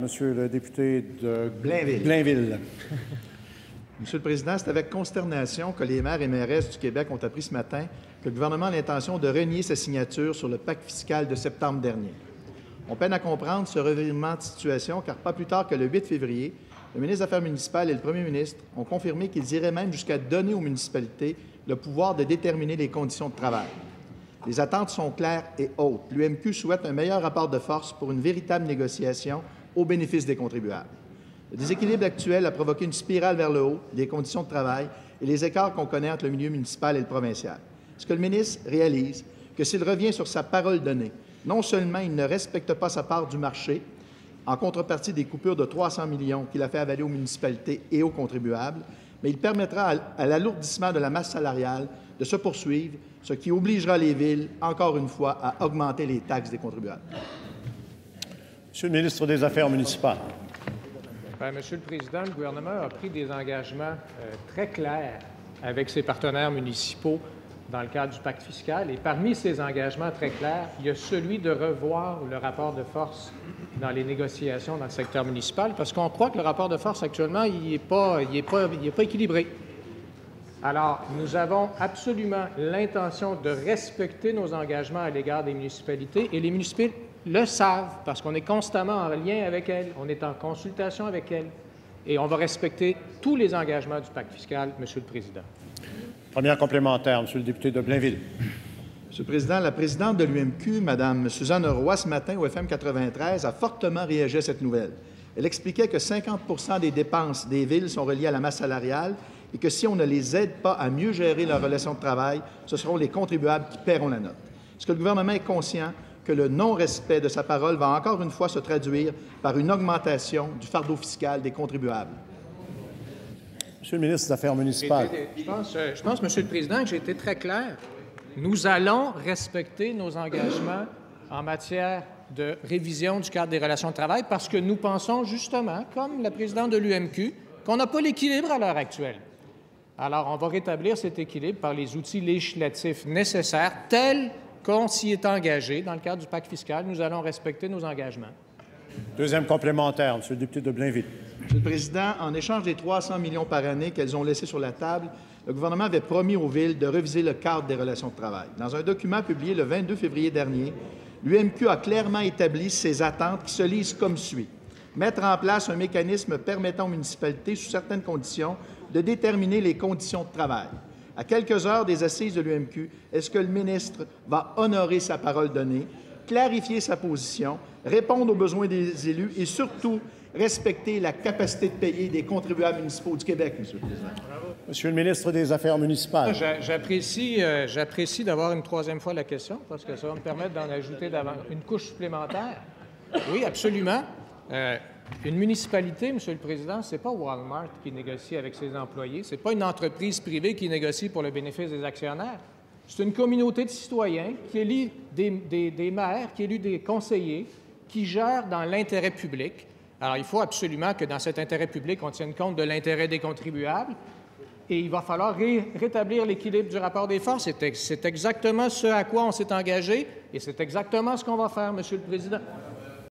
Monsieur le député de Blainville. Monsieur le Président, c'est avec consternation que les maires et mairesses du Québec ont appris ce matin que le gouvernement a l'intention de renier sa signature sur le pacte fiscal de septembre dernier. On peine à comprendre ce revirement de situation, car pas plus tard que le 8 février, le ministre des Affaires municipales et le premier ministre ont confirmé qu'ils iraient même jusqu'à donner aux municipalités le pouvoir de déterminer les conditions de travail. Les attentes sont claires et hautes. L'UMQ souhaite un meilleur rapport de force pour une véritable négociation au bénéfice des contribuables. Le déséquilibre actuel a provoqué une spirale vers le haut des conditions de travail et les écarts qu'on connaît entre le milieu municipal et le provincial. Est-ce que le ministre réalise que s'il revient sur sa parole donnée, non seulement il ne respecte pas sa part du marché, en contrepartie des coupures de 300 millions qu'il a fait avaler aux municipalités et aux contribuables, mais il permettra à l'alourdissement de la masse salariale de se poursuivre, ce qui obligera les villes, encore une fois, à augmenter les taxes des contribuables? Monsieur le ministre des Affaires municipales. Bien, Monsieur le Président, le gouvernement a pris des engagements très clairs avec ses partenaires municipaux dans le cadre du pacte fiscal. Et parmi ces engagements très clairs, il y a celui de revoir le rapport de force dans les négociations dans le secteur municipal, parce qu'on croit que le rapport de force actuellement, il n'est pas équilibré. Alors, nous avons absolument l'intention de respecter nos engagements à l'égard des municipalités, et les municipalités le savent, parce qu'on est constamment en lien avec elles, on est en consultation avec elles, et on va respecter tous les engagements du pacte fiscal, Monsieur le Président. Première complémentaire, Monsieur le député de Blainville. Monsieur le Président, la présidente de l'UMQ, Mme Suzanne Roy, ce matin au FM 93, a fortement réagi à cette nouvelle. Elle expliquait que 50 des dépenses des villes sont reliées à la masse salariale et que si on ne les aide pas à mieux gérer leurs relations de travail, ce seront les contribuables qui paieront la note. Est-ce que le gouvernement est conscient que le non-respect de sa parole va encore une fois se traduire par une augmentation du fardeau fiscal des contribuables? Monsieur le ministre des Affaires municipales. Je pense, Monsieur le Président, que j'ai été très clair. Nous allons respecter nos engagements en matière de révision du cadre des relations de travail parce que nous pensons justement, comme la présidente de l'UMQ, qu'on n'a pas l'équilibre à l'heure actuelle. Alors, on va rétablir cet équilibre par les outils législatifs nécessaires, tels qu'on s'y est engagé dans le cadre du pacte fiscal. Nous allons respecter nos engagements. Deuxième complémentaire, Monsieur le député de Blainville. Monsieur le Président, en échange des 300 millions par année qu'elles ont laissés sur la table, le gouvernement avait promis aux villes de réviser le cadre des relations de travail. Dans un document publié le 22 février dernier, l'UMQ a clairement établi ses attentes qui se lisent comme suit. Mettre en place un mécanisme permettant aux municipalités, sous certaines conditions, de déterminer les conditions de travail. À quelques heures des assises de l'UMQ, est-ce que le ministre va honorer sa parole donnée, clarifier sa position, répondre aux besoins des élus et surtout respecter la capacité de payer des contribuables municipaux du Québec, Monsieur le Président? Monsieur le ministre des Affaires municipales. J'apprécie d'avoir une troisième fois la question parce que ça va me permettre d'en ajouter une couche supplémentaire. Oui, absolument. Une municipalité, Monsieur le Président, ce n'est pas Walmart qui négocie avec ses employés, ce n'est pas une entreprise privée qui négocie pour le bénéfice des actionnaires. C'est une communauté de citoyens qui élit des maires, qui élit des conseillers, qui gèrent dans l'intérêt public. Alors, il faut absolument que dans cet intérêt public, on tienne compte de l'intérêt des contribuables et il va falloir rétablir l'équilibre du rapport des forces. C'est exactement ce à quoi on s'est engagé et c'est exactement ce qu'on va faire, Monsieur le Président.